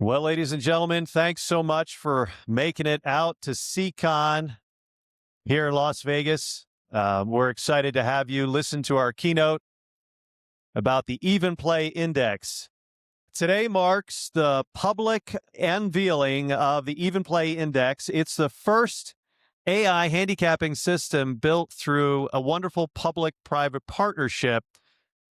Well, ladies and gentlemen, thanks so much for making it out to SEICon here in Las Vegas. We're excited to have you listen to our keynote about the Evenplay Index. Today marks the public unveiling of the Evenplay Index. It's the first AI handicapping system built through a wonderful public-private partnership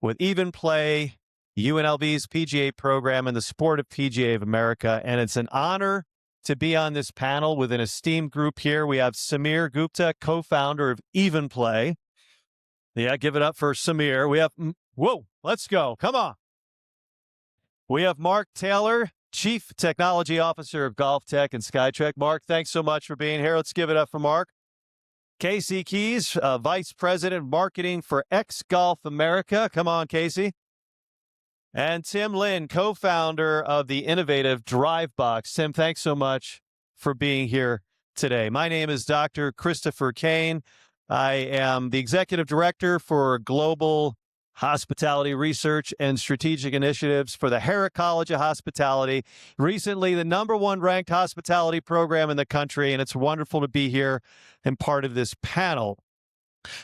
with Evenplay, UNLV's PGA program, and the Sport of PGA of America. And it's an honor to be on this panel with an esteemed group here. We have Samir Gupta, co-founder of Evenplay. Yeah, give it up for Samir. We have, let's go. Come on. We have Mark Taylor, Chief Technology Officer of Golf Tech and Skytrack. Mark, thanks so much for being here. Let's give it up for Mark. Casey Keys, Vice President of Marketing for X Golf America. Come on, Casey. And Tim Lin, co-founder of the innovative DriveBox. Tim, thanks so much for being here today. My name is Dr. Christopher Kane. I am the Executive Director for Global Hospitality Research and Strategic Initiatives for the Herrick College of Hospitality. Recently, the #1 ranked hospitality program in the country, and it's wonderful to be here and part of this panel.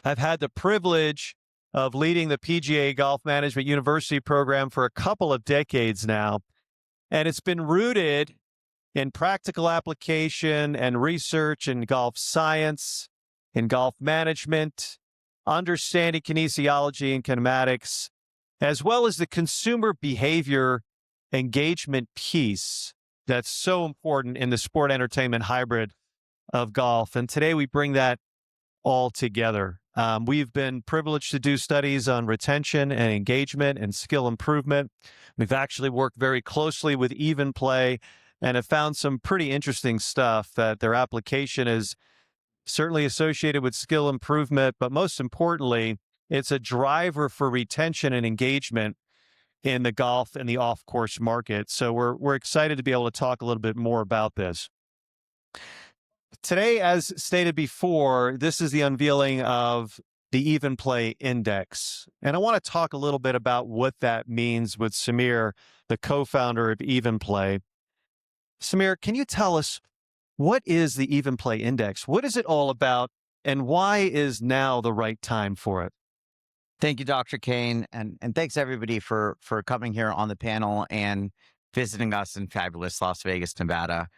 I've had the privilege of leading the PGA Golf Management University program for a couple of decades now, and it's been rooted in practical application and research in golf science, in golf management, understanding kinesiology and kinematics, as well as the consumer behavior engagement piece that's so important in the sport entertainment hybrid of golf. And today we bring that all together. We've been privileged to do studies on retention and engagement and skill improvement. We've actually worked very closely with Evenplay and have found some pretty interesting stuff that their application is certainly associated with skill improvement, but most importantly, it's a driver for retention and engagement in the golf and the off-course market. So we're excited to be able to talk a little bit more about this. Today, as stated before, this is the unveiling of the Evenplay Index. And I want to talk a little bit about what that means with Samir, the co-founder of Evenplay. Samir, can you tell us, what is the Evenplay Index? What is it all about, and why is now the right time for it? Thank you, Dr. Kane, and thanks everybody for coming here on the panel and visiting us in fabulous Las Vegas, Nevada.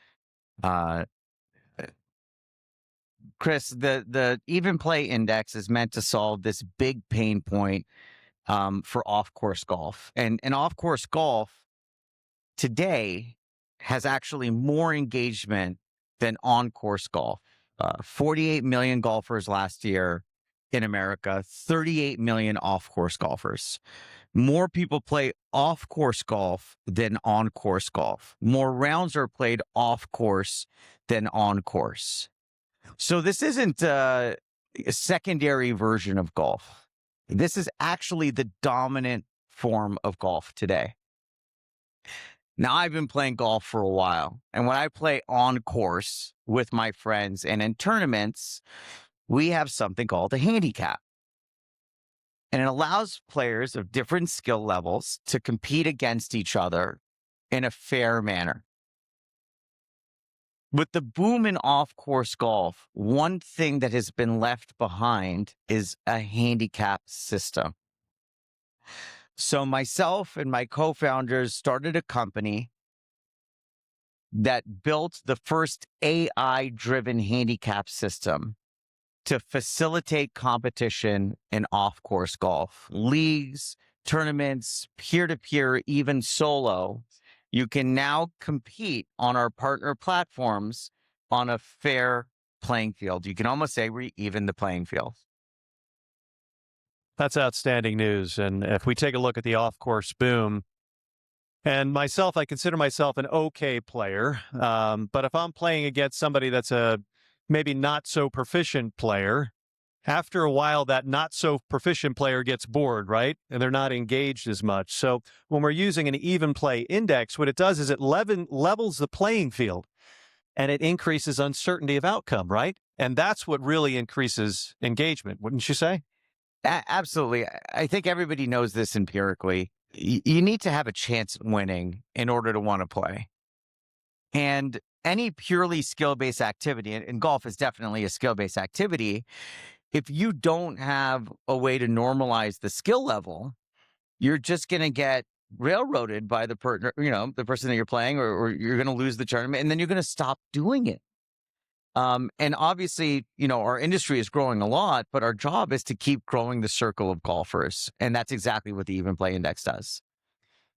Chris, the Evenplay Index is meant to solve this big pain point for off-course golf. And off-course golf today has actually more engagement than on-course golf. 48 million golfers last year in America, 38 million off-course golfers. More people play off-course golf than on-course golf. More rounds are played off-course than on-course. So this isn't a secondary version of golf. This is actually the dominant form of golf today. Now, I've been playing golf for a while, and when I play on course with my friends and in tournaments, we have something called a handicap. And it allows players of different skill levels to compete against each other in a fair manner. With the boom in off-course golf, one thing that has been left behind is a handicap system. So myself and my co-founders started a company that built the first AI-driven handicap system to facilitate competition in off-course golf. Leagues, tournaments, peer-to-peer, even solo. You can now compete on our partner platforms on a fair playing field. You can almost say we even the playing field. That's outstanding news. And if we take a look at the off-course boom, and myself, I consider myself an okay player. But if I'm playing against somebody that's a maybe not so proficient player, after a while, that not so proficient player gets bored, right? And they're not engaged as much. So when we're using an Evenplay Index, what it does is it levels the playing field and it increases uncertainty of outcome, right? And that's what really increases engagement, wouldn't you say? Absolutely. I think everybody knows this empirically. You need to have a chance at winning in order to want to play. And any purely skill-based activity, and golf is definitely a skill-based activity, if you don't have a way to normalize the skill level, you're just going to get railroaded by the partner, the person that you're playing, or you're going to lose the tournament, and then you're going to stop doing it. And obviously, our industry is growing a lot, but our job is to keep growing the circle of golfers. And that's exactly what the Evenplay Index does.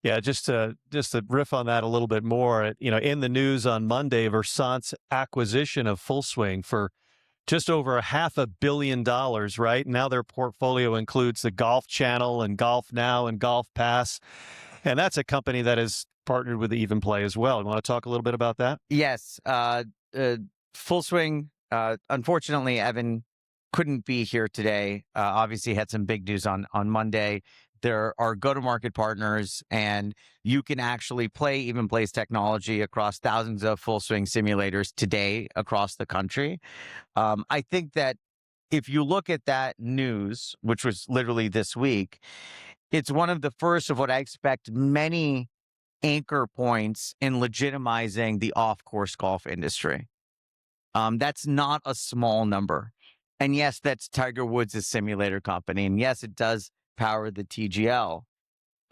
Yeah, just to riff on that a little bit more, in the news on Monday, Versant's acquisition of Full Swing for just over $500 million, right? Now their portfolio includes the Golf Channel and Golf Now and Golf Pass. And that's a company that is partnered with the Evenplay as well. You want to talk a little bit about that? Yes. Full Swing, unfortunately, Evan couldn't be here today. Obviously had some big news on Monday. There are go-to-market partners, and you can actually play Evenplay's technology across thousands of Full Swing simulators today across the country. I think that if you look at that news, which was literally this week, it's one of the first of what I expect many anchor points in legitimizing the off-course golf industry. That's not a small number. And yes, that's Tiger Woods' simulator company. And yes, it does power the TGL.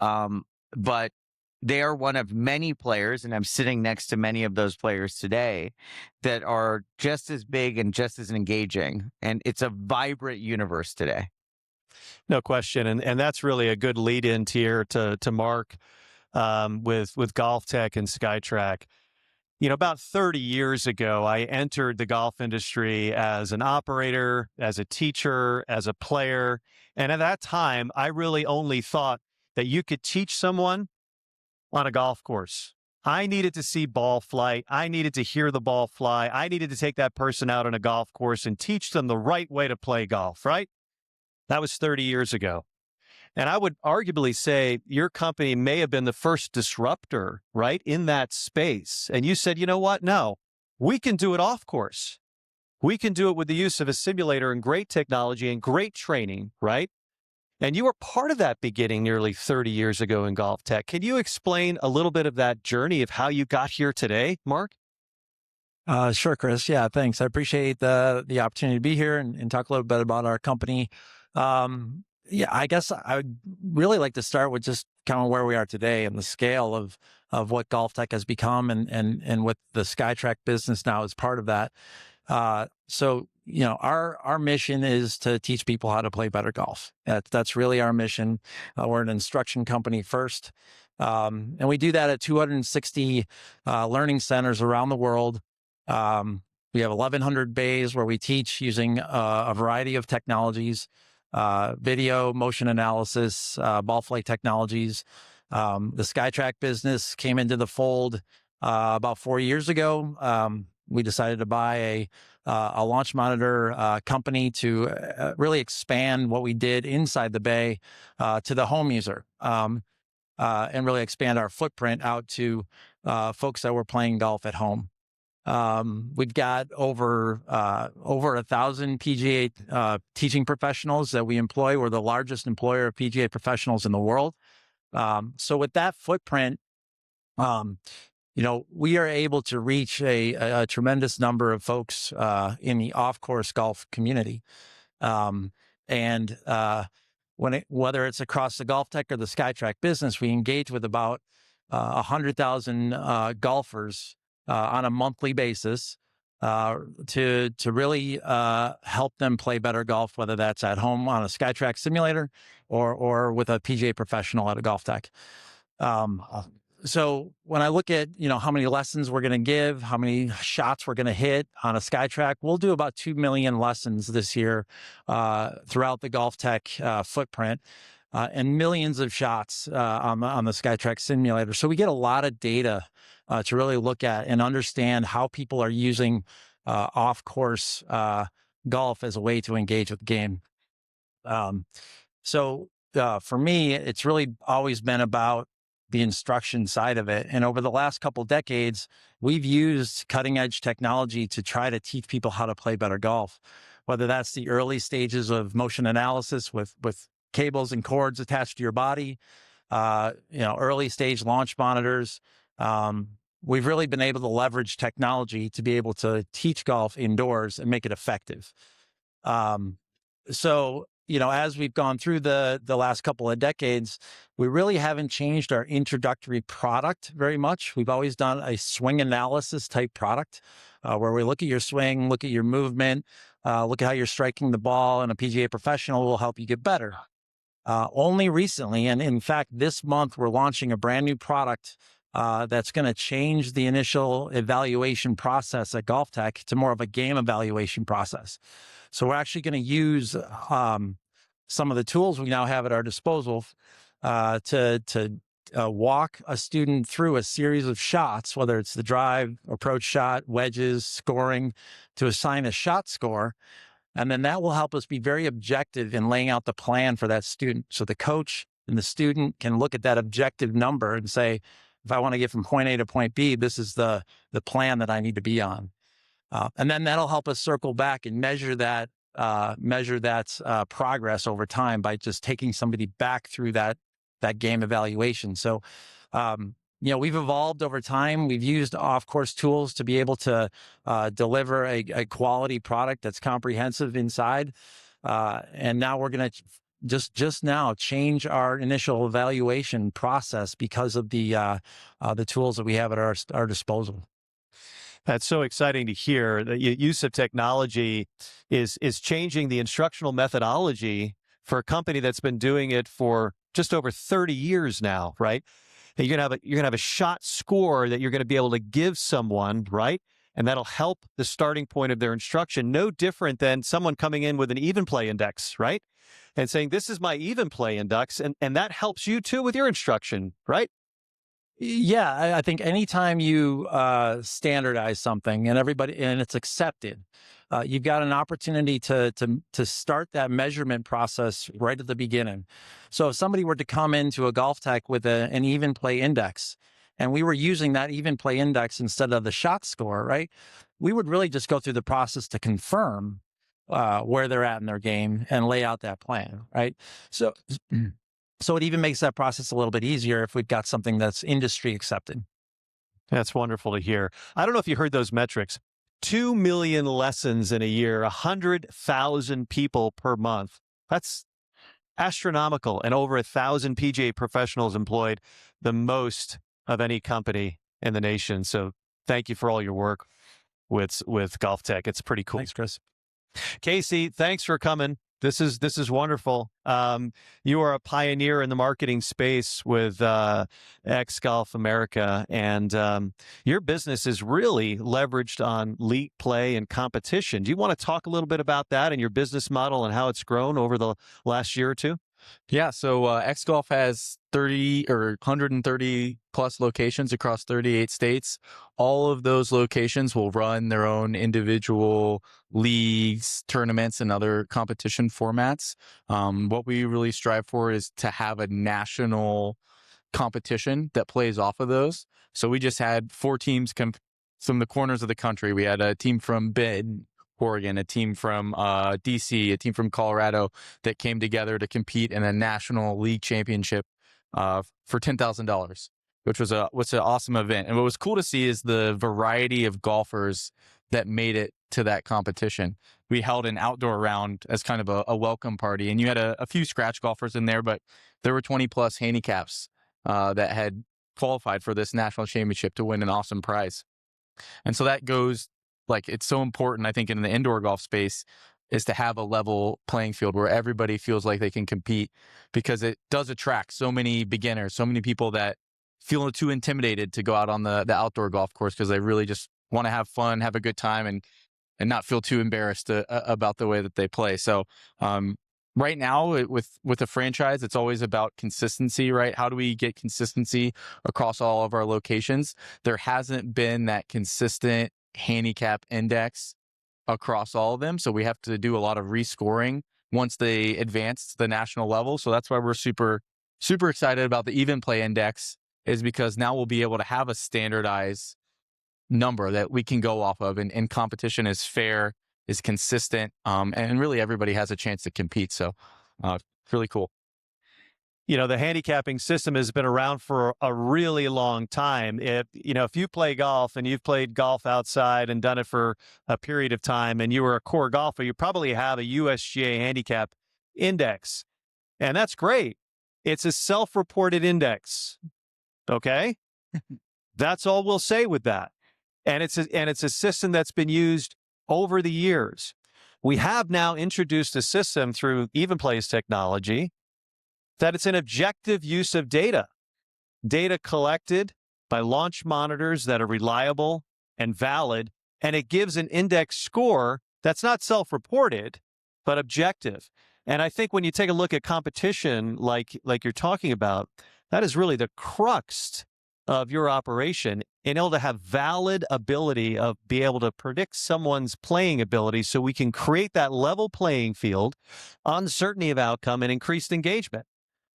But they are one of many players, and I'm sitting next to many of those players today, that are just as big and just as engaging. And it's a vibrant universe today. No question. And that's really a good lead in here to Mark with Golf Tech and SkyTrack. About 30 years ago, I entered the golf industry as an operator, as a teacher, as a player. And at that time, I really only thought that you could teach someone on a golf course. I needed to see ball flight. I needed to hear the ball fly. I needed to take that person out on a golf course and teach them the right way to play golf, right? That was 30 years ago. And I would arguably say your company may have been the first disruptor, right, in that space. And you said, you know what? No, we can do it off course. We can do it with the use of a simulator and great technology and great training, right? And you were part of that beginning nearly 30 years ago in golf tech. Can you explain a little bit of that journey of how you got here today, Mark? Sure, Chris. Yeah, thanks. I appreciate the opportunity to be here and talk a little bit about our company. Yeah, I guess I would really like to start with just kind of where we are today and the scale of what golf tech has become and what the SkyTrack business now is part of that. So, our mission is to teach people how to play better golf. That's really our mission. We're an instruction company first. And we do that at 260 learning centers around the world. We have 1,100 bays where we teach using a variety of technologies, video, motion analysis, ball flight technologies. The SkyTrack business came into the fold about 4 years ago. We decided to buy a launch monitor company to really expand what we did inside the bay to the home user, and really expand our footprint out to folks that were playing golf at home. We've got over 1,000 PGA teaching professionals that we employ. We're the largest employer of PGA professionals in the world. So with that footprint, we are able to reach a tremendous number of folks in the off-course golf community. Whether it's across the Golf Tech or the SkyTrack business, we engage with about 100,000 golfers on a monthly basis to really help them play better golf, whether that's at home on a SkyTrack simulator or with a PGA professional at a Golf Tech. So when I look at, how many lessons we're going to give, how many shots we're going to hit on a SkyTrack, we'll do about 2 million lessons this year throughout the Golf Tech footprint. And millions of shots on the SkyTrack simulator. So we get a lot of data to really look at and understand how people are using off-course golf as a way to engage with the game. So for me, it's really always been about the instruction side of it. And over the last couple of decades, we've used cutting-edge technology to try to teach people how to play better golf, whether that's the early stages of motion analysis with cables and cords attached to your body, early stage launch monitors, we've really been able to leverage technology to be able to teach golf indoors and make it effective. So, as we've gone through the last couple of decades, we really haven't changed our introductory product very much. We've always done a swing analysis type product where we look at your swing, look at your movement, look at how you're striking the ball, and a PGA professional will help you get better. Only recently, and in fact, this month, we're launching a brand new product that's going to change the initial evaluation process at Golf Tech to more of a game evaluation process. So we're actually going to use some of the tools we now have at our disposal to walk a student through a series of shots, whether it's the drive, approach shot, wedges, scoring, to assign a shot score. And then that will help us be very objective in laying out the plan for that student. So the coach and the student can look at that objective number and say, if I want to get from point A to point B, this is the plan that I need to be on. And then that'll help us circle back and measure that progress over time by just taking somebody back through that game evaluation. So, we've evolved over time. We've used off-course tools to be able to deliver a quality product that's comprehensive inside. And now we're going to just now change our initial evaluation process because of the tools that we have at our disposal. That's so exciting to hear. The use of technology is changing the instructional methodology for a company that's been doing it for just over 30 years now, right? And you're gonna have a shot score that you're going to be able to give someone, right? And that'll help the starting point of their instruction. No different than someone coming in with an Evenplay Index, right? And saying, this is my Evenplay Index, and that helps you too with your instruction, right? Yeah, I think anytime you standardize something and it's accepted, you've got an opportunity to start that measurement process right at the beginning. So if somebody were to come into a Golf Tech with an Evenplay Index, and we were using that Evenplay Index instead of the shot score, right? We would really just go through the process to confirm where they're at in their game and lay out that plan, right? So it even makes that process a little bit easier if we've got something that's industry accepted. That's wonderful to hear. I don't know if you heard those metrics. 2 million lessons in a year, 100,000 people per month. That's astronomical. And over 1,000 PGA professionals employed, the most of any company in the nation. So thank you for all your work with Golf Tech. It's pretty cool. Thanks, Chris. Casey, thanks for coming. This is wonderful. You are a pioneer in the marketing space with X Golf America, and your business is really leveraged on elite play and competition. Do you want to talk a little bit about that and your business model and how it's grown over the last year or two? Yeah, so X Golf has 130 plus locations across 38 states. All of those locations will run their own individual leagues, tournaments, and other competition formats. What we really strive for is to have a national competition that plays off of those. So we just had 4 teams come from the corners of the country. We had a team from Bend, Oregon, a team from DC, a team from Colorado that came together to compete in a national league championship for $10,000, which was an awesome event. And what was cool to see is the variety of golfers that made it to that competition. We held an outdoor round as kind of a welcome party, and you had a few scratch golfers in there, but there were 20 plus handicaps that had qualified for this national championship to win an awesome prize. And so that goes, it's so important, I think, in the indoor golf space is to have a level playing field where everybody feels like they can compete, because it does attract so many beginners, so many people that feel too intimidated to go out on the outdoor golf course because they really just want to have fun, have a good time, and not feel too embarrassed about the way that they play. So right now with a franchise, it's always about consistency, right? How do we get consistency across all of our locations? There hasn't been that consistent handicap index across all of them. So we have to do a lot of rescoring once they advance to the national level. So that's why we're super, super excited about the Evenplay Index, is because now we'll be able to have a standardized number that we can go off of, and competition is fair, is consistent, and really everybody has a chance to compete. So really cool. the handicapping system has been around for a really long time. If you play golf and you've played golf outside and done it for a period of time and you were a core golfer, you probably have a USGA handicap index. And that's great. It's a self-reported index. Okay? That's all we'll say with that. And it's a system that's been used over the years. We have now introduced a system through Evenplay's technology that it's an objective use of data collected by launch monitors that are reliable and valid, and it gives an index score that's not self-reported, but objective. And I think when you take a look at competition like you're talking about, that is really the crux of your operation, in able to have valid ability of be able to predict someone's playing ability so we can create that level playing field, uncertainty of outcome, and increased engagement.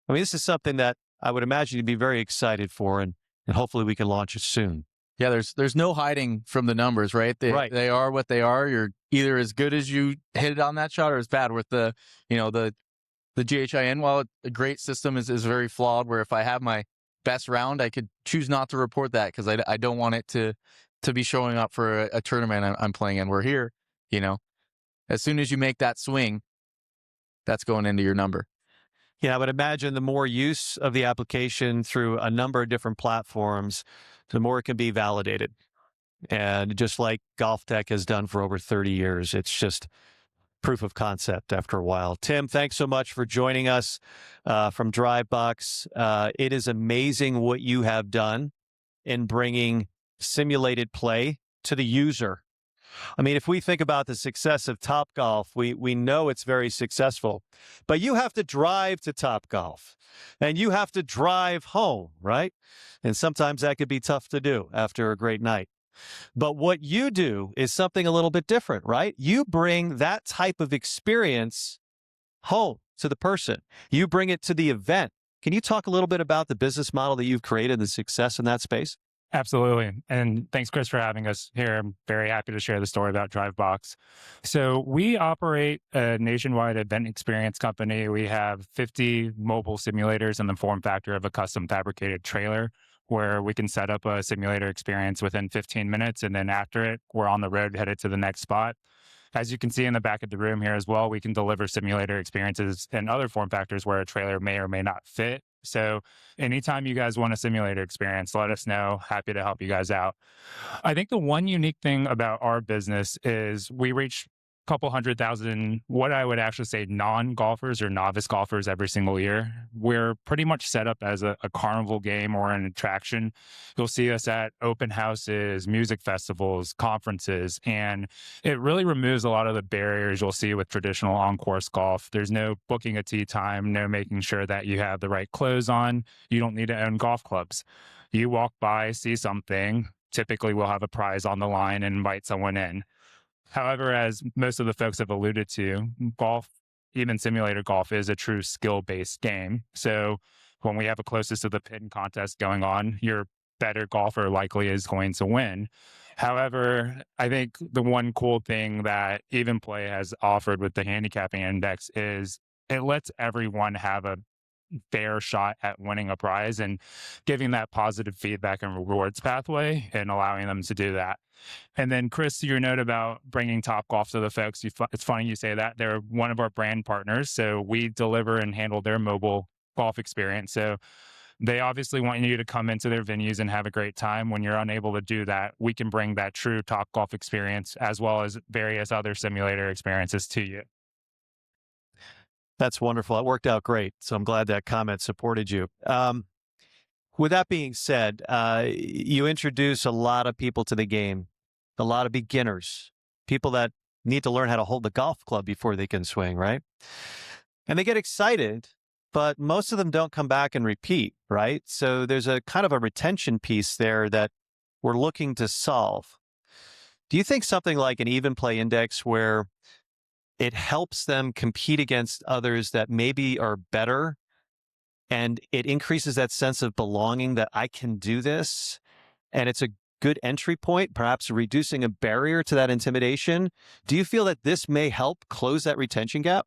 I mean, this is something that I would imagine you'd be very excited for, and hopefully we can launch it soon. Yeah, there's no hiding from the numbers, right? They are what they are. You're either as good as you hit it on that shot or as bad. With the GHIN, while a great system is very flawed, where if I have my best round, I could choose not to report that because I don't want it to be showing up for a tournament I'm playing in. We're here, as soon as you make that swing, that's going into your number. Yeah, I would imagine the more use of the application through a number of different platforms, the more it can be validated. And just like Golf Tech has done for over 30 years, it's just proof of concept after a while. Tim, thanks so much for joining us from Drivebox. It is amazing what you have done in bringing simulated play to the user. I mean, if we think about the success of Topgolf, we know it's very successful, but you have to drive to Topgolf and you have to drive home, right? And sometimes that could be tough to do after a great night. But what you do is something a little bit different, right? You bring that type of experience home to the person. You bring it to the event. Can you talk a little bit about the business model that you've created and the success in that space? Absolutely. And thanks, Chris, for having us here. I'm very happy to share the story about Drivebox. So we operate a nationwide event experience company. We have 50 mobile simulators in the form factor of a custom fabricated trailer where we can set up a simulator experience within 15 minutes. And then after it, we're on the road headed to the next spot. As you can see in the back of the room here as well, we can deliver simulator experiences in other form factors where a trailer may or may not fit. So anytime you guys want a simulator experience, let us know. Happy to help you guys out. I think the one unique thing about our business is we reach a couple 100,000, what I would actually say non-golfers or novice golfers every single year. We're pretty much set up as a carnival game or an attraction. You'll see us at open houses, music festivals, conferences, and it really removes a lot of the barriers you'll see with traditional on-course golf. There's no booking a tee time, no making sure that you have the right clothes on. You don't need to own golf clubs. You walk by, see something, typically we'll have a prize on the line and invite someone in. However, as most of the folks have alluded to, golf, even simulator golf, is a true skill-based game. So when we have a closest to the pin contest going on, your better golfer likely is going to win. However, I think the one cool thing that Evenplay has offered with the handicapping index is it lets everyone have a fair shot at winning a prize and giving that positive feedback and rewards pathway and allowing them to do that. And then, Chris, your note about bringing Topgolf to the folks, it's funny you say that. They're one of our brand partners, so we deliver and handle their mobile golf experience. So they obviously want you to come into their venues and have a great time. When you're unable to do that, we can bring that true Topgolf experience as well as various other simulator experiences to you. That's wonderful. It worked out great. So I'm glad that comment supported you. With that being said, you introduce a lot of people to the game, a lot of beginners, people that need to learn how to hold the golf club before they can swing, right? And they get excited, but most of them don't come back and repeat, right? So there's a kind of a retention piece there that we're looking to solve. Do you think something like an Evenplay Index where it helps them compete against others that maybe are better, and it increases that sense of belonging that I can do this, and it's a good entry point, perhaps reducing a barrier to that intimidation? Do you feel that this may help close that retention gap?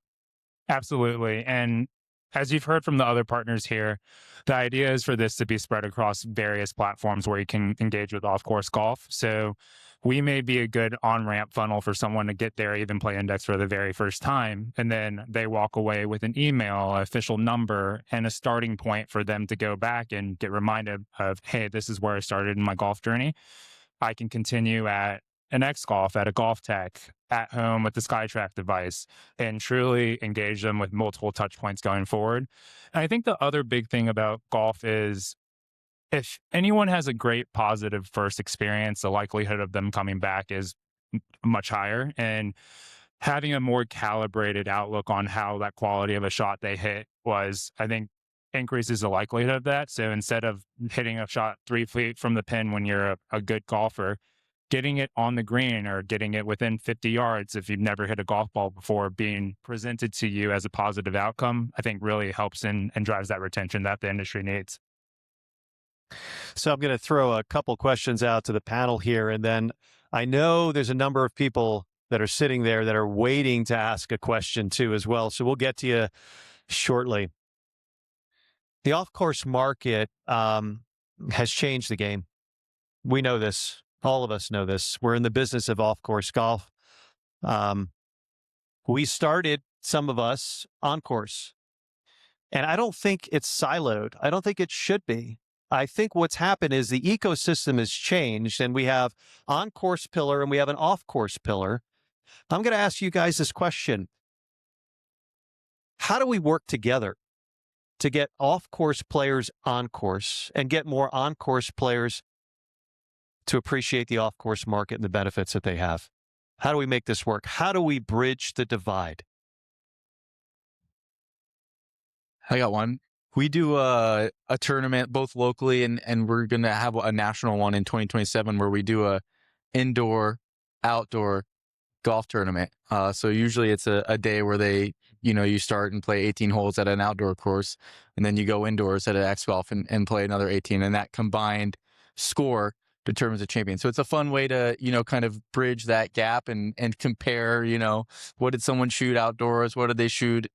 Absolutely. And as you've heard from the other partners here, the idea is for this to be spread across various platforms where you can engage with off-course golf. So we may be a good on-ramp funnel for someone to get their Evenplay Index for the very first time, and then they walk away with an email, an official number, and a starting point for them to go back and get reminded of, hey, this is where I started in my golf journey. I can continue at an X Golf, at a Golf Tech, at home with the SkyTrack device, and truly engage them with multiple touch points going forward. And I think the other big thing about golf is if anyone has a great positive first experience, the likelihood of them coming back is much higher. And having a more calibrated outlook on how that quality of a shot they hit was, I think, increases the likelihood of that. So instead of hitting a shot 3 feet from the pin when you're a good golfer, getting it on the green or getting it within 50 yards if you've never hit a golf ball before being presented to you as a positive outcome, I think really helps and drives that retention that the industry needs. So I'm going to throw a couple questions out to the panel here, and then I know there's a number of people that are sitting there that are waiting to ask a question too as well. So we'll get to you shortly. The off-course market has changed the game. We know this. All of us know this. We're in the business of off-course golf. We started, some of us, on course. And I don't think it's siloed. I don't think it should be. I think what's happened is the ecosystem has changed, and we have on-course pillar and we have an off-course pillar. I'm going to ask you guys this question. How do we work together to get off-course players on course and get more on-course players to appreciate the off-course market and the benefits that they have? How do we make this work? How do we bridge the divide? I got one. We do a tournament both locally and we're going to have a national one in 2027 where we do a indoor, outdoor golf tournament. So usually it's a day where you start and play 18 holes at an outdoor course, and then you go indoors at an X Golf and play another 18, and that combined score determines a champion. So it's a fun way to, kind of bridge that gap and compare, what did someone shoot outdoors? What did they shoot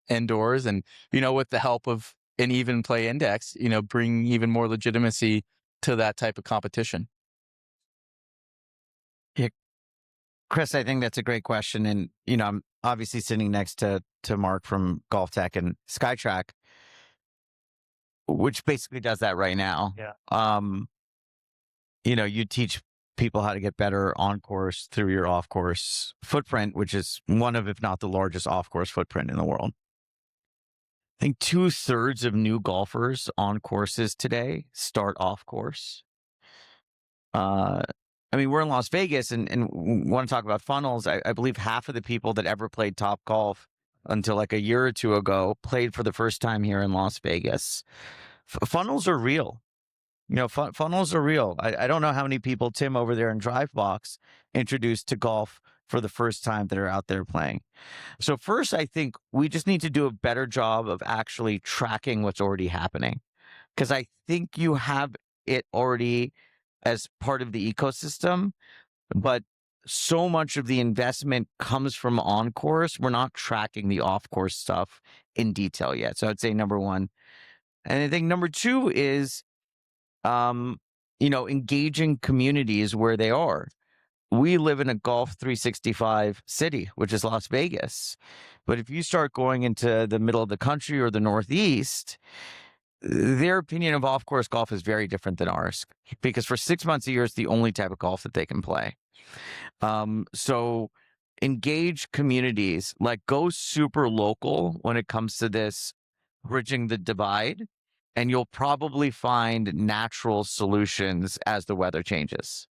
indoors? And, with the help of an Evenplay Index, bring even more legitimacy to that type of competition. Yeah, Chris, I think that's a great question. And, I'm obviously sitting next to Mark from Golf Tech and SkyTrack, which basically does that right now. Yeah. You teach people how to get better on course through your off course footprint, which is one of, if not the largest off course footprint in the world. I think 2/3 of new golfers on courses today start off course. We're in Las Vegas and want to talk about funnels. I believe half of the people that ever played Top Golf until like a year or two ago played for the first time here in Las Vegas. Funnels are real. Funnels are real. I don't know how many people, Tim, over there in Drivebox, introduced to golf for the first time that are out there playing. So first, I think we just need to do a better job of actually tracking what's already happening. Because I think you have it already as part of the ecosystem, but so much of the investment comes from on course. We're not tracking the off course stuff in detail yet. So I'd say number one. And I think number two is engaging communities where they are. We live in a Golf 365 city, which is Las Vegas. But if you start going into the middle of the country or the Northeast, their opinion of off-course golf is very different than ours, because for 6 months a year, it's the only type of golf that they can play. So engage communities, like go super local when it comes to this bridging the divide. And you'll probably find natural solutions as the weather changes.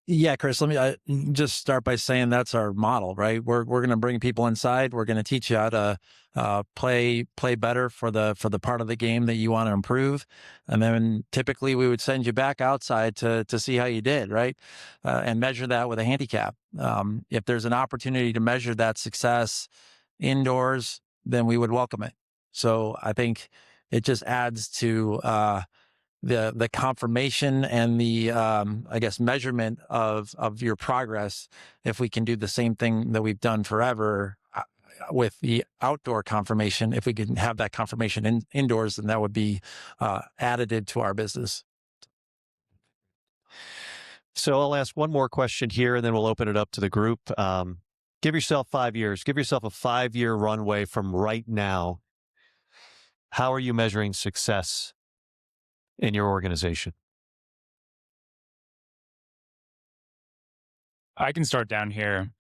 Yeah, Chris, let me just start by saying that's our model, right? We're going to bring people inside. We're going to teach you how to play better for the part of the game that you want to improve. And then typically we would send you back outside to see how you did, right? And measure that with a handicap. If there's an opportunity to measure that success indoors, then we would welcome it. So I think it just adds to the confirmation and the measurement of your progress. If we can do the same thing that we've done forever, with the outdoor confirmation, if we can have that confirmation indoors, then that would be additive to our business. So I'll ask one more question here, and then we'll open it up to the group. Give yourself 5 years. Give yourself a 5-year runway from right now. How are you measuring success in your organization? I can start down here.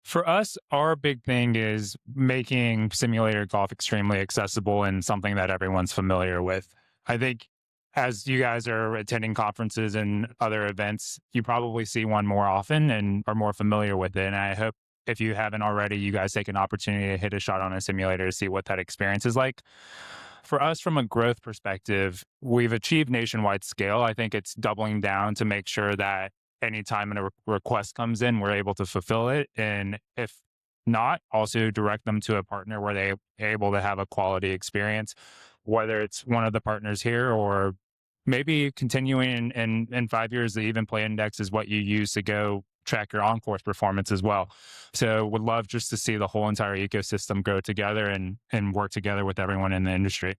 For us, our big thing is making simulator golf extremely accessible and something that everyone's familiar with. I think as you guys are attending conferences and other events, you probably see one more often and are more familiar with it. And I hope if you haven't already, you guys take an opportunity to hit a shot on a simulator to see what that experience is like. For us, from a growth perspective, we've achieved nationwide scale. I think it's doubling down to make sure that anytime a request comes in, we're able to fulfill it. And if not, also direct them to a partner where they're able to have a quality experience, whether it's one of the partners here or maybe continuing in 5 years, the Evenplay Index is what you use to go track your on-course performance as well. So would love just to see the whole entire ecosystem go together and work together with everyone in the industry.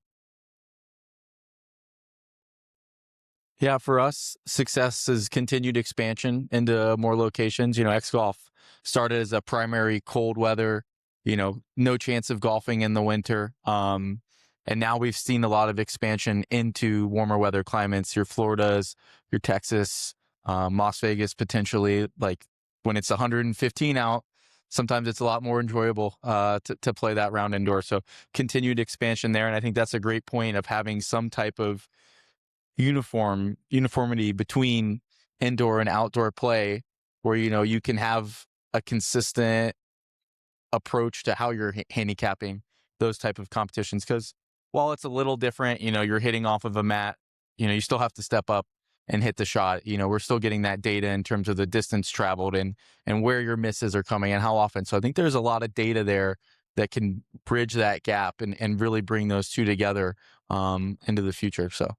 Yeah, for us, success is continued expansion into more locations. X Golf started as a primary cold weather, no chance of golfing in the winter. And now we've seen a lot of expansion into warmer weather climates, your Floridas, your Texas, Las Vegas, potentially. Like when it's 115 out, sometimes it's a lot more enjoyable to play that round indoor. So continued expansion there. And I think that's a great point of having some type of uniformity between indoor and outdoor play, where you can have a consistent approach to how you're handicapping those type of competitions. Because while it's a little different, you're hitting off of a mat, you still have to step up and hit the shot. We're still getting that data in terms of the distance traveled and where your misses are coming and how often. So I think there's a lot of data there that can bridge that gap and really bring those two together into the future. So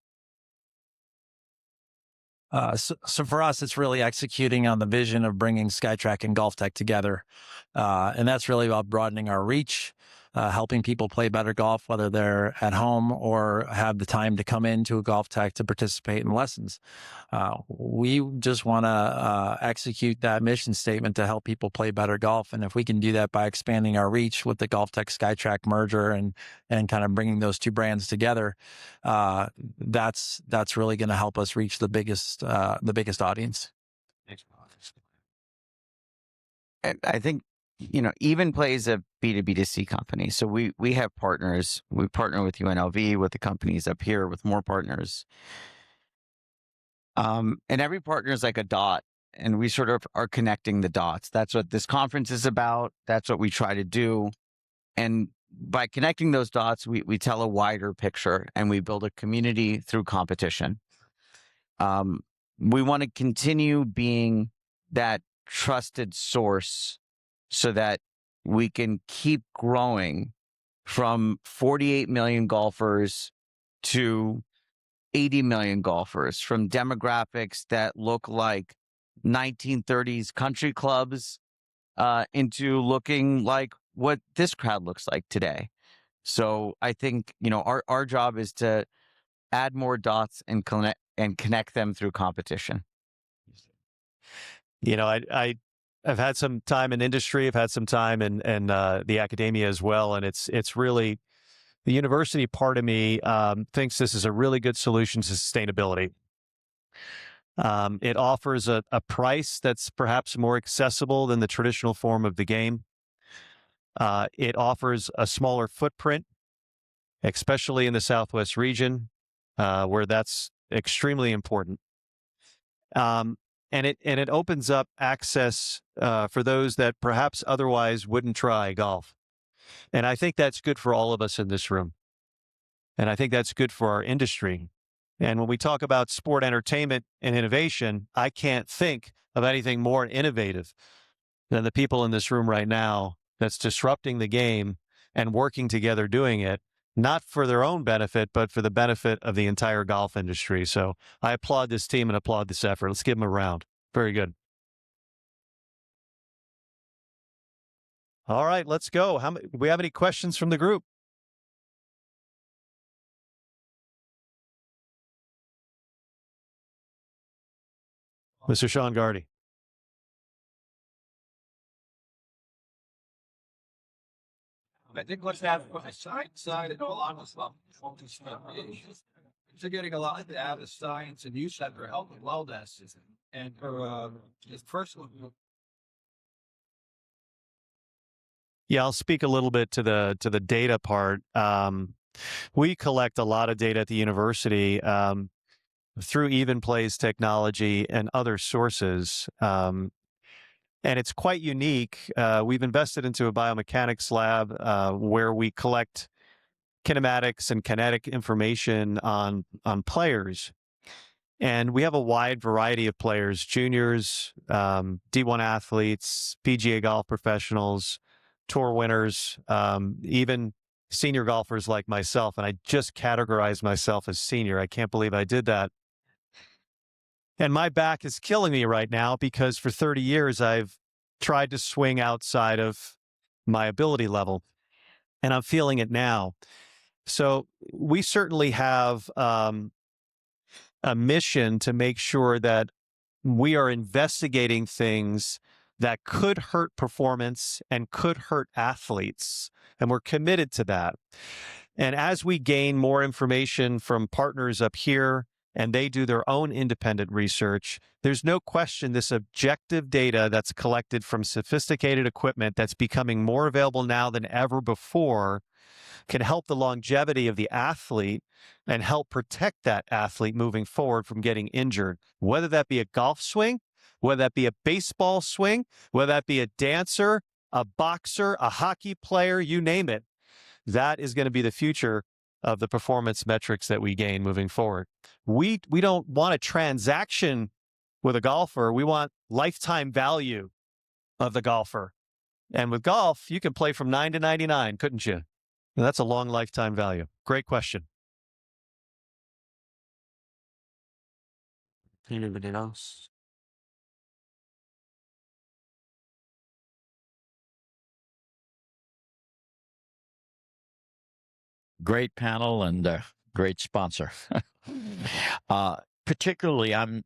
for us, it's really executing on the vision of bringing SkyTrack and GolfTech together. And that's really about broadening our reach, helping people play better golf, whether they're at home or have the time to come into a GolfTech to participate in lessons. We just want to execute that mission statement to help people play better golf. And if we can do that by expanding our reach with the GolfTech SkyTrack merger and kind of bringing those two brands together, that's really going to help us reach the biggest audience. And I think, Evenplay is a B2B2C company. So we have partners. We partner with UNLV, with the companies up here, with more partners. And every partner is like a dot, and we sort of are connecting the dots. That's what this conference is about. That's what we try to do. And by connecting those dots, we tell a wider picture, and we build a community through competition. We want to continue being that trusted source so that we can keep growing from 48 million golfers to 80 million golfers, from demographics that look like 1930s country clubs into looking like what this crowd looks like today. So I think, our job is to add more dots and connect them through competition. I've had some time in industry. I've had some time in the academia as well, and it's really the university part of me thinks this is a really good solution to sustainability. It offers a price that's perhaps more accessible than the traditional form of the game. It offers a smaller footprint, especially in the Southwest region, where that's extremely important. And it opens up access for those that perhaps otherwise wouldn't try golf. And I think that's good for all of us in this room. And I think that's good for our industry. And when we talk about sport entertainment and innovation, I can't think of anything more innovative than the people in this room right now that's disrupting the game and working together doing it, not for their own benefit, but for the benefit of the entire golf industry. So I applaud this team and applaud this effort. Let's give them a round. Very good. All right, let's go. Do we have any questions from the group? Mr. Sean Gardy. I think what's happening on the science side and a lot of stuff they're getting a lot of data science and use that for health and wellness. And for his first one, Yeah, I'll speak a little bit to the data part. We collect a lot of data at the university through Evenplay's technology and other sources. And it's quite unique. We've invested into a biomechanics lab where we collect kinematics and kinetic information on players. And we have a wide variety of players, juniors, D1 athletes, PGA golf professionals, tour winners, even senior golfers like myself. And I just categorized myself as senior. I can't believe I did that. And my back is killing me right now because for 30 years, I've tried to swing outside of my ability level. And I'm feeling it now. So we certainly have a mission to make sure that we are investigating things that could hurt performance and could hurt athletes. And we're committed to that. And as we gain more information from partners up here and they do their own independent research, there's no question this objective data that's collected from sophisticated equipment that's becoming more available now than ever before can help the longevity of the athlete and help protect that athlete moving forward from getting injured, whether that be a golf swing, whether that be a baseball swing, whether that be a dancer, a boxer, a hockey player, you name it. That is going to be the future of the performance metrics that we gain moving forward. We don't want a transaction with a golfer. We want lifetime value of the golfer. And with golf, you can play from 9 to 99, couldn't you? And that's a long lifetime value. Great question. Anybody else? Great panel and great sponsor. Particularly, I'm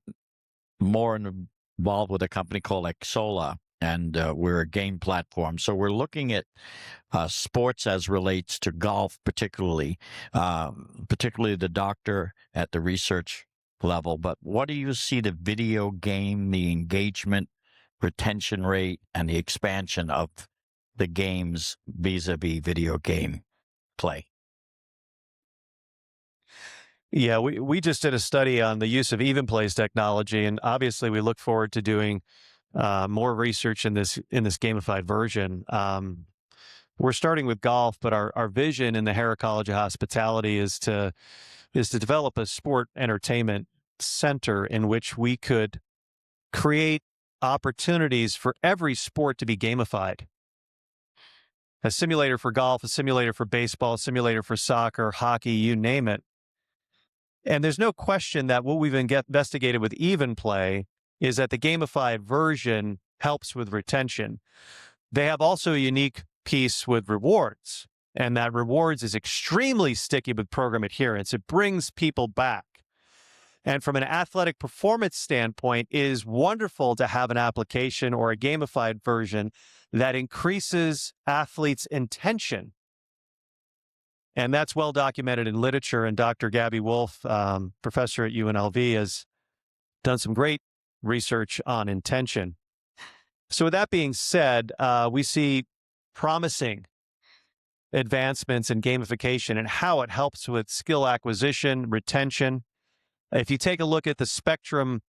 more involved with a company called Exola, and we're a game platform. So we're looking at sports as relates to golf, particularly the doctor at the research level. But what do you see the video game, the engagement, retention rate, and the expansion of the games vis-a-vis video game play? Yeah, we just did a study on the use of Evenplay's technology, and obviously we look forward to doing more research in this gamified version. We're starting with golf, but our vision in the Harrah College of Hospitality is to develop a sport entertainment center in which we could create opportunities for every sport to be gamified. A simulator for golf, a simulator for baseball, a simulator for soccer, hockey, you name it. And there's no question that what we've investigated with Evenplay is that the gamified version helps with retention. They have also a unique piece with rewards, and that rewards is extremely sticky with program adherence. It brings people back. And from an athletic performance standpoint, it is wonderful to have an application or a gamified version that increases athletes' intention. And that's well documented in literature. And Dr. Gabby Wolf, professor at UNLV, has done some great research on intention. So with that being said, we see promising advancements in gamification and how it helps with skill acquisition, retention. If you take a look at the spectrum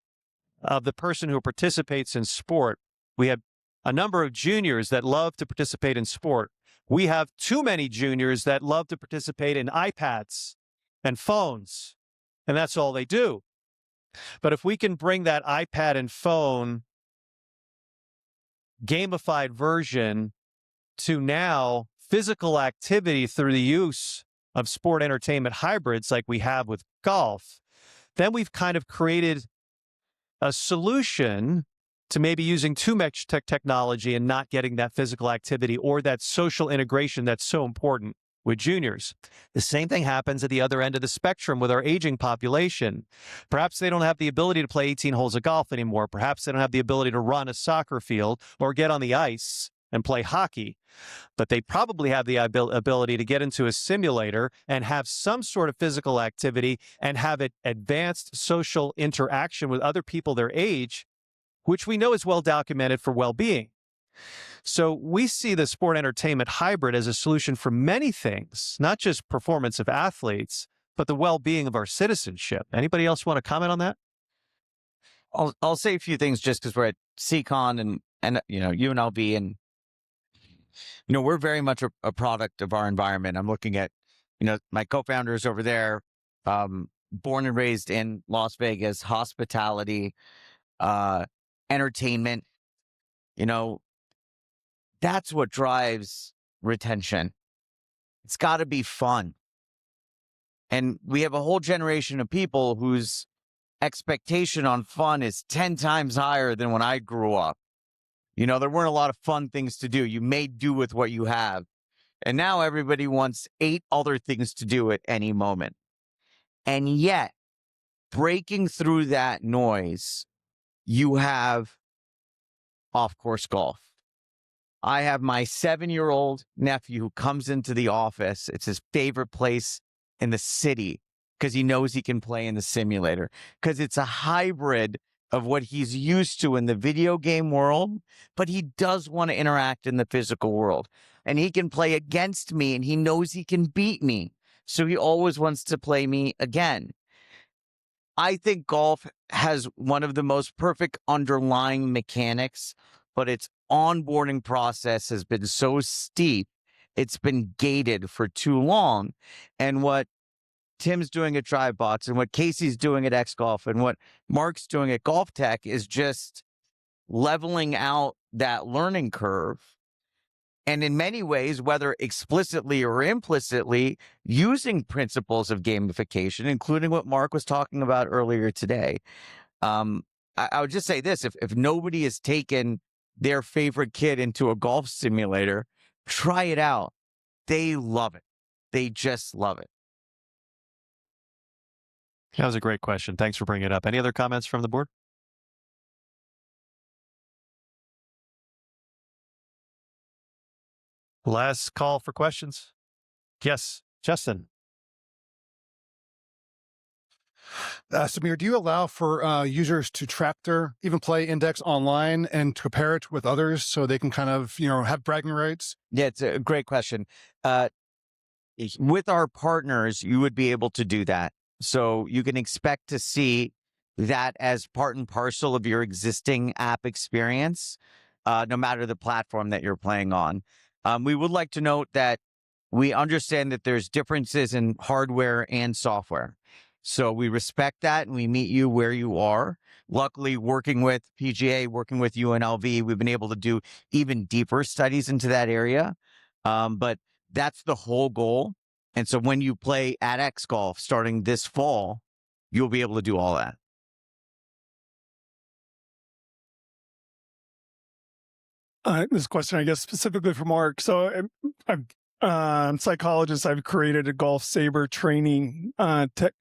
of the person who participates in sport, we have a number of juniors that love to participate in sport. We have too many juniors that love to participate in iPads and phones, and that's all they do. But if we can bring that iPad and phone gamified version to now physical activity through the use of sport entertainment hybrids like we have with golf, then we've kind of created a solution to maybe using too much technology and not getting that physical activity or that social integration that's so important with juniors. The same thing happens at the other end of the spectrum with our aging population. Perhaps they don't have the ability to play 18 holes of golf anymore. Perhaps they don't have the ability to run a soccer field or get on the ice and play hockey. But they probably have the ability to get into a simulator and have some sort of physical activity and have it advanced social interaction with other people their age, which we know is well documented for well-being. So we see the sport entertainment hybrid as a solution for many things, not just performance of athletes, but the well-being of our citizenship. Anybody else want to comment on that? I'll say a few things just because we're at SEICon and UNLV, and we're very much a product of our environment. I'm looking at my co-founders over there, born and raised in Las Vegas, hospitality, entertainment. That's what drives retention. It's got to be fun. And we have a whole generation of people whose expectation on fun is 10 times higher than when I grew up. There weren't a lot of fun things to do. You made do with what you have. And now everybody wants 8 other things to do at any moment. And yet, breaking through that noise, you have off-course golf. I have my 7-year-old nephew who comes into the office. It's his favorite place in the city because he knows he can play in the simulator, because it's a hybrid of what he's used to in the video game world, but he does want to interact in the physical world. And he can play against me, and he knows he can beat me. So he always wants to play me again. I think golf has one of the most perfect underlying mechanics, but its onboarding process has been so steep, it's been gated for too long. And what Tim's doing at DriveBox and what Casey's doing at XGolf and what Mark's doing at Golf Tech is just leveling out that learning curve. And in many ways, whether explicitly or implicitly, using principles of gamification, including what Mark was talking about earlier today. I would just say this, if nobody has taken their favorite kid into a golf simulator, try it out. They love it. They just love it. That was a great question. Thanks for bringing it up. Any other comments from the board? Last call for questions. Yes, Justin. Samir, do you allow for users to track their Evenplay Index online and to compare it with others so they can kind of, have bragging rights? Yeah, it's a great question. With our partners, you would be able to do that. So you can expect to see that as part and parcel of your existing app experience, no matter the platform that you're playing on. We would like to note that we understand that there's differences in hardware and software. So we respect that and we meet you where you are. Luckily, working with PGA, working with UNLV, we've been able to do even deeper studies into that area. But that's the whole goal. And so when you play at XGolf starting this fall, you'll be able to do all that. This question, I guess, specifically for Mark. So I'm a psychologist. I've created a golf saber training tech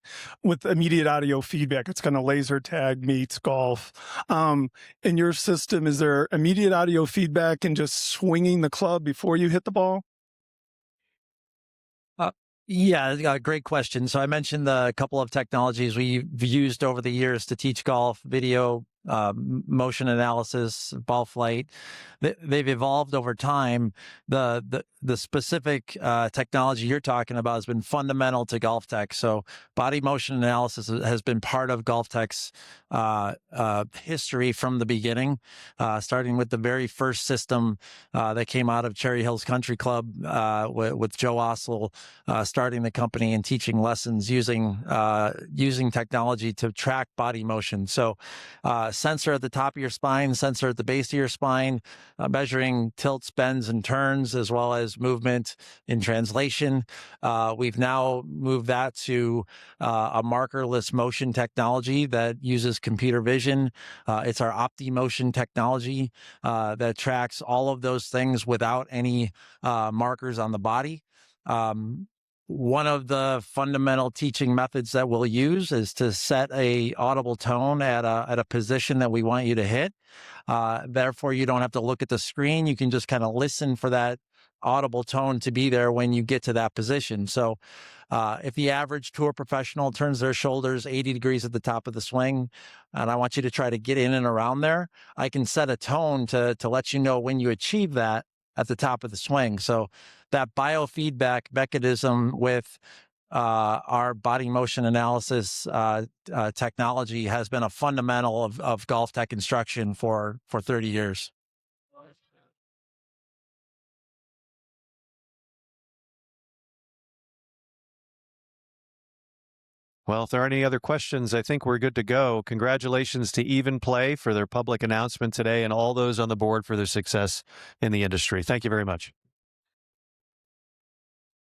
with immediate audio feedback. It's kind of laser tag meets golf. In your system, is there immediate audio feedback and just swinging the club before you hit the ball? Yeah, great question. So I mentioned the couple of technologies we've used over the years to teach golf: video, motion analysis, ball flight. They've evolved over time. The specific technology you're talking about has been fundamental to Golf Tech. So body motion analysis has been part of Golf Tech's history from the beginning, starting with the very first system that came out of Cherry Hills Country Club with Joe Ossel starting the company and teaching lessons using technology to track body motion. So sensor at the top of your spine, sensor at the base of your spine, measuring tilts, bends, and turns, as well as movement in translation. We've now moved that to a markerless motion technology that uses computer vision. It's our OptiMotion technology that tracks all of those things without any markers on the body. One of the fundamental teaching methods that we'll use is to set a audible tone at a position that we want you to hit. Therefore, you don't have to look at the screen. You can just kind of listen for that audible tone to be there when you get to that position. So if the average tour professional turns their shoulders 80 degrees at the top of the swing, and I want you to try to get in and around there, I can set a tone to let you know when you achieve that at the top of the swing. So that biofeedback mechanism with our body motion analysis technology has been a fundamental of golf tech instruction for 30 years. Well, if there are any other questions, I think we're good to go. Congratulations to Evenplay for their public announcement today and all those on the board for their success in the industry. Thank you very much.